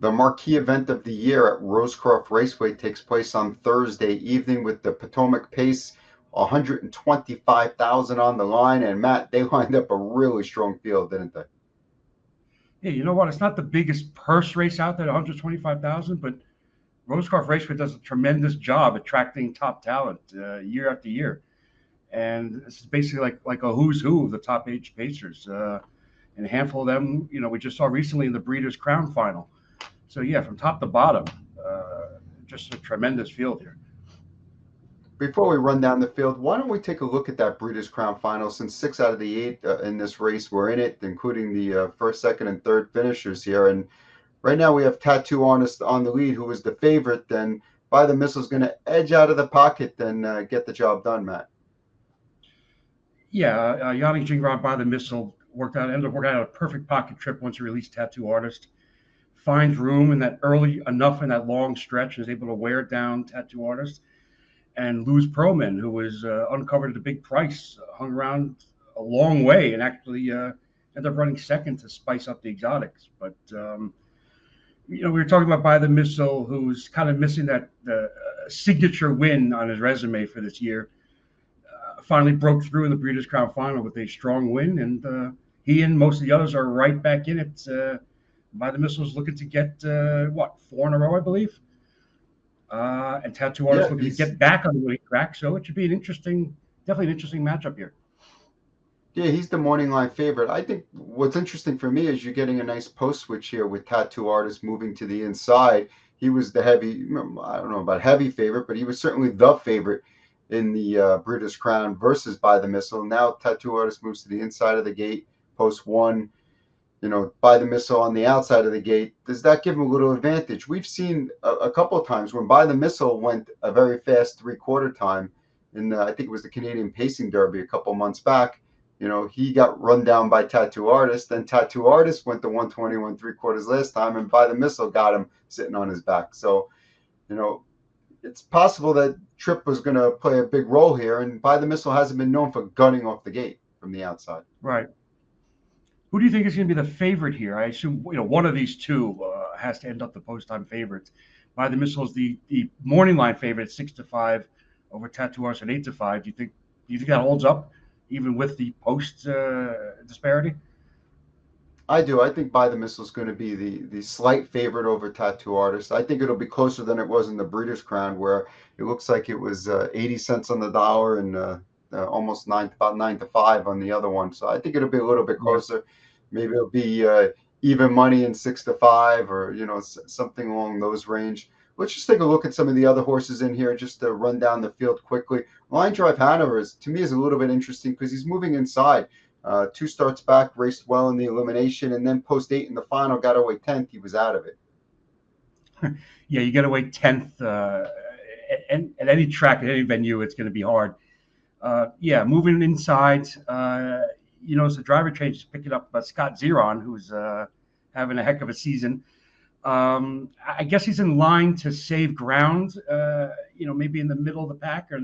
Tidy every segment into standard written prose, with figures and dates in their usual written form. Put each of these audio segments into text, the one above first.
The marquee event of the year at Rosecroft Raceway takes place on Thursday evening with the Potomac pace 125,000 on the line. And Matt, they lined up a really strong field, didn't they? Yeah, you know what? It's not the biggest purse race out there, 125,000, but Rosecroft Raceway does a tremendous job attracting top talent year after year. And this is basically like a who's who of the top age pacers. And a handful of them, we just saw recently in the Breeders' Crown final. So yeah, from top to bottom, just a tremendous field here. Before we run down the field, why don't we take a look at that Breeders' Crown final? Since 6 out of the 8 in this race were in it, including the first, second, and third finishers here. And right now we have Tattoo Artist on the lead, who is the favorite. Then By the Missile is going to edge out of the pocket and get the job done, Matt. Yeah, Yanni Giwner by the Missile ended up working out a perfect pocket trip once he released Tattoo Artist. Finds room in that enough in that long stretch, and is able to wear down Tattoo Artist. And Luz Perlman, who was uncovered at a big price, hung around a long way and actually ended up running second to spice up the exotics. But we were talking about By the Missile, who's kind of missing that signature win on his resume for this year. Finally broke through in the Breeders' Crown final with a strong win, and he and most of the others are right back in it. By the Missile is looking to get 4 in a row, I believe. And Tattoo Artist looking to get back on the winning track, so it should be definitely an interesting matchup here. Yeah, he's the morning line favorite. I think what's interesting for me is you're getting a nice post switch here with Tattoo Artist moving to the inside. He was the I don't know about heavy favorite, but he was certainly the favorite in the Breeders' Crown versus By the Missile. Now Tattoo Artist moves to the inside of the gate, post 1. By the Missile on the outside of the gate. Does that give him a little advantage? We've seen a couple of times when By the Missile went a very fast 3/4 time in I think it was the Canadian Pacing Derby a couple months back. He got run down by Tattoo Artist. Then Tattoo Artist went to 121 3/4 last time, and By the Missile got him sitting on his back. So, it's possible that Tripp was going to play a big role here, and By the Missile hasn't been known for gunning off the gate from the outside. Right. Who do you think is going to be the favorite here? I assume one of these two has to end up the post-time favorites. By the Missile is the morning line favorite at 6-5 over Tattoo Artist at 8-5. Do you think that holds up even with the post disparity? I do. I think By the Missile is going to be the slight favorite over Tattoo Artist. I think it'll be closer than it was in the Breeders' Crown, where it looks like it was 80 cents on the dollar and almost about 9-5 on the other one. So I think it'll be a little bit closer. Maybe it'll be even money in 6-5 or something along those range. Let's just take a look at some of the other horses in here just to run down the field quickly. Line Drive Hanover to me is a little bit interesting because he's moving inside. 2 starts back, raced well in the elimination, and then post 8 in the final, got away 10th. He was out of it. Yeah, you get away 10th at any track, at any venue, it's going to be hard. Moving inside, as the driver change is picking up Scott Zeron, who's having a heck of a season. I guess he's in line to save ground, maybe in the middle of the pack or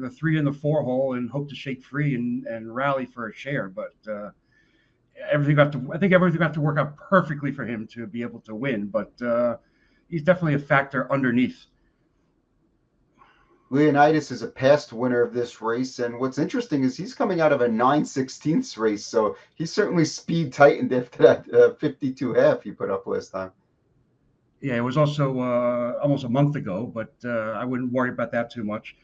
the 3 and the 4 hole, and hope to shake free and rally for a share. But everything will have to work out perfectly for him to be able to win. But he's definitely a factor underneath. Leonidas is a past winner of this race, and what's interesting is he's coming out of a 9/16 race, so he's certainly speed tightened after that 52 half he put up last time. Yeah, it was also almost a month ago, but I wouldn't worry about that too much.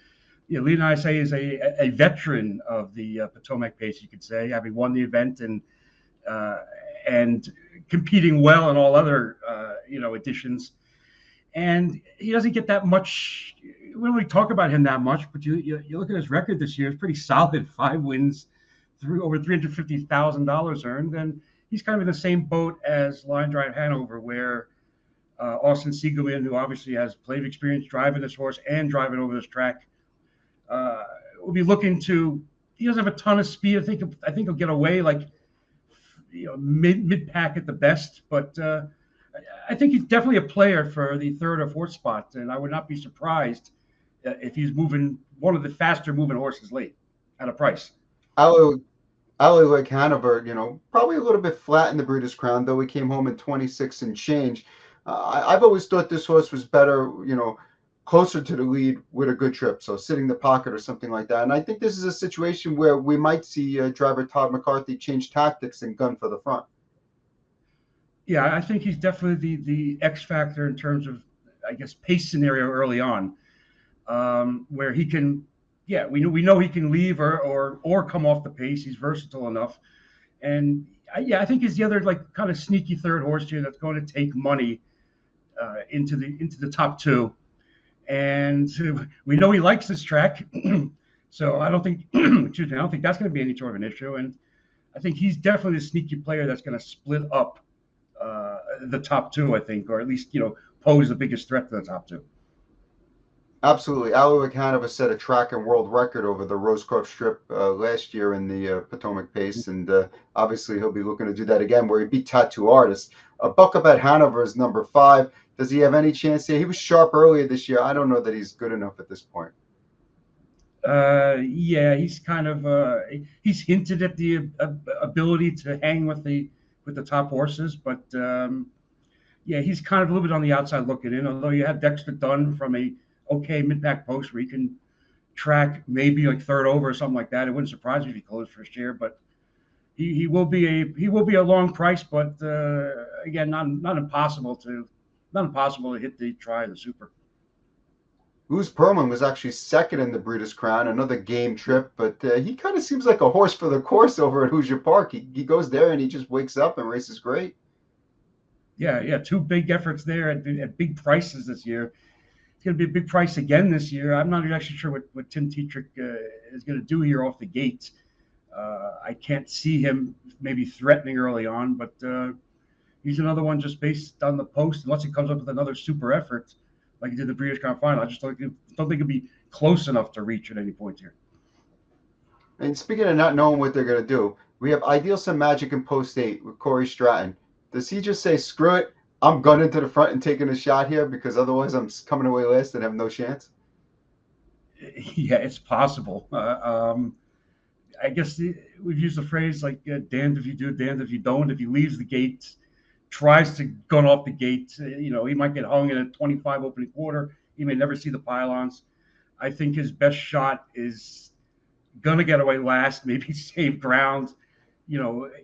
Leonidas is a veteran of the Potomac pace, you could say, having won the event and competing well in all other editions. And he doesn't get that much. We don't really talk about him that much, but you look at his record this year; it's pretty solid. 5 wins, over $350,000 earned, and he's kind of in the same boat as Line Drive Hanover, where Austin Siegelman, who obviously has plenty of experience driving this horse and driving over this track, will be looking to. He doesn't have a ton of speed. I think he'll get away mid pack at the best, but. I think he's definitely a player for the 3rd or 4th spot, and I would not be surprised if he's moving one of the faster moving horses late at a price. I Like Hanover, probably a little bit flat in the Breeders' Crown, though he came home in 26 and change. I've always thought this horse was better, closer to the lead with a good trip, so sitting the pocket or something like that. And I think this is a situation where we might see driver Todd McCarthy change tactics and gun for the front. Yeah, I think he's definitely the X factor in terms of, I guess, pace scenario early on, where he can, yeah, we know he can leave or come off the pace. He's versatile enough, and yeah, I think he's the other like kind of sneaky third horse here that's going to take money into the top two, and we know he likes this track, so I don't think, excuse me, I don't think that's going to be any sort of an issue, and I think he's definitely the sneaky player that's going to split up the top two, I think, or at least pose the biggest threat to the top two. Absolutely. Aloy Hanover set a track and world record over the Rosecroft strip last year in the Potomac pace, and obviously he'll be looking to do that again, where he beat Tattoo Artist. Buck up at Hanover is number 5. Does he have any chance here? He was sharp earlier this year. I don't know that he's good enough at this point. Yeah, he's kind of he's hinted at the ability to hang with the top horses, but yeah, he's kind of a little bit on the outside looking in. Although you have Dexter Dunn from a okay mid-pack post where he can track maybe like third over or something like that. It wouldn't surprise me if he closed first year, but he will be a long price, but again, not impossible to hit the try of the super. Luz Perlman was actually second in the Breeders' Crown, another game trip, but he kind of seems like a horse for the course over at Hoosier Park. He goes there and he just wakes up and races great. Yeah, yeah, two big efforts there at big prices this year. It's going to be a big price again this year. I'm not actually sure what Tim Tetrick is going to do here off the gate. I can't see him maybe threatening early on, but he's another one just based on the post. Unless he comes up with another super effort like he did the British Crown final, I just don't think it'll be close enough to reach at any point here. And speaking of not knowing what they're going to do, we have Ideal Some Magic in post 8 with Corey Stratton. Does he just say, screw it, I'm gunning to the front and taking a shot here because otherwise I'm coming away last and have no chance? Yeah, it's possible. I guess we've used the phrase like damned if you do, damned if you don't. If he leaves the gate, tries to gun off the gate, he might get hung in a 25 opening quarter. He may never see the pylons. I think his best shot is going to get away last, maybe save ground,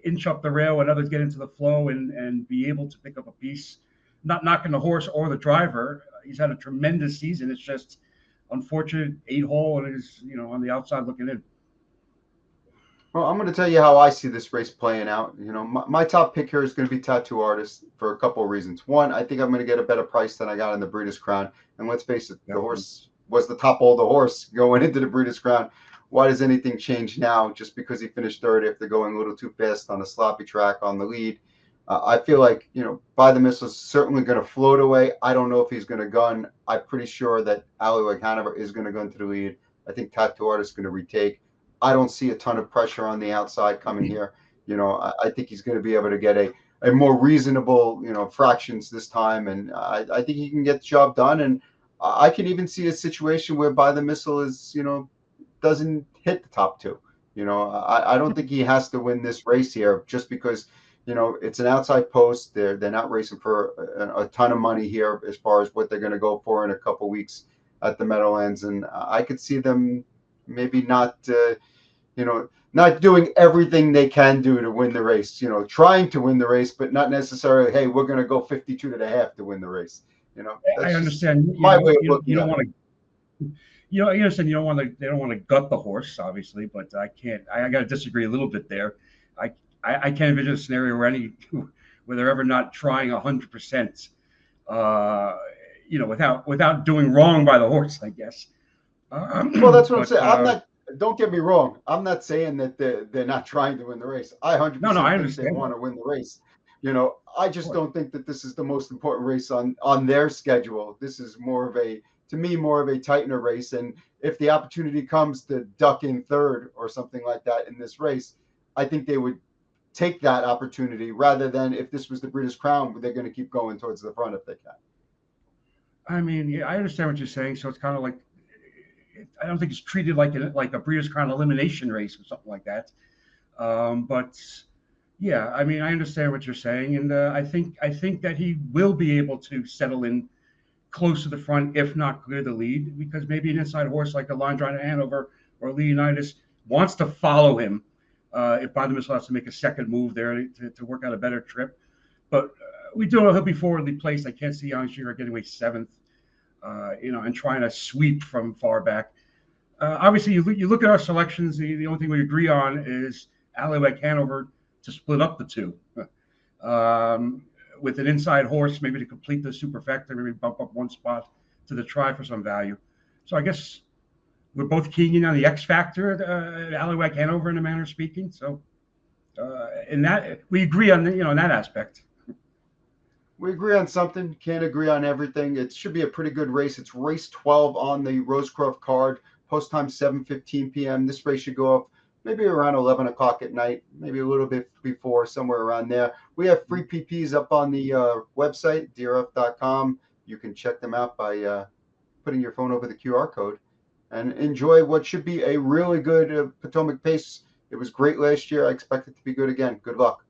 inch up the rail when others get into the flow and be able to pick up a piece, not knocking the horse or the driver. He's had a tremendous season. It's just unfortunate 8-hole and is, on the outside looking in. Well, I'm going to tell you how I see this race playing out. My top pick here is going to be Tattoo Artist for a couple of reasons. One, I think I'm going to get a better price than I got in the Breeders' Crown. And let's face it, the horse was the top older horse going into the Breeders' Crown. Why does anything change now just because he finished third after going a little too fast on a sloppy track on the lead? I feel like, By the Missile is certainly going to float away. I don't know if he's going to gun. I'm pretty sure that Aloy Hanover is going to gun to the lead. I think Tattoo Artist is going to retake. I don't see a ton of pressure on the outside coming here. I think he's going to be able to get a more reasonable, fractions this time. And I think he can get the job done. And I can even see a situation where By the Missile is, doesn't hit the top two. I don't think he has to win this race here just because, it's an outside post. They're not racing for a ton of money here as far as what they're going to go for in a couple weeks at the Meadowlands. And I could see them maybe not doing everything they can do to win the race, trying to win the race, but not necessarily, hey, we're going to go 52.5 to win the race. I That's just understand. my way of looking You don't at want to. You understand. You don't want to. They don't want to gut the horse, obviously. But I can't. I got to disagree a little bit there. I I can't envision a scenario where they're ever not trying 100%. Without doing wrong by the horse, I guess. Well, that's what I'm But saying. I'm not. Don't get me wrong. I'm not saying that they're not trying to win the race. I no, 100% I think they understand. want to win the race. I Of just course. don't think that this is the most important race on their schedule. This is more of a, to me, more of a tightener race. And if the opportunity comes to duck in third or something like that in this race, I think they would take that opportunity rather than if this was the British Crown, they're going to keep going towards the front if they can. I mean, yeah, I understand what you're saying. So it's kind of like I don't think it's treated like a Breeders' Crown elimination race or something like that. But yeah, I mean, I understand what you're saying, and I think that he will be able to settle in close to the front, if not clear the lead, because maybe an inside horse like the Line Drive to Hanover or Leonidas wants to follow him. If By the Missile has to make a second move there to work out a better trip, but we do know he'll be forwardly placed. I can't see Young Sugar getting away seventh, and trying to sweep from far back. Obviously, you look at our selections. The only thing we agree on is Alleyway Hanover to split up the two. Um, with an inside horse, maybe to complete the superfecta, maybe bump up one spot to the try for some value. So I guess we're both keying in on the X factor at Alleyway Hanover, in a manner of speaking. So in that, we agree on in that aspect. We agree on something, can't agree on everything. It should be a pretty good race. It's race 12 on the Rosecroft card. Post time 7:15 p.m. This race should go up maybe around 11 o'clock at night, maybe a little bit before, somewhere around there. We have free PPs up on the website, DRF.com. You can check them out by putting your phone over the QR code and enjoy what should be a really good Potomac pace. It was great last year. I expect it to be good again. Good luck.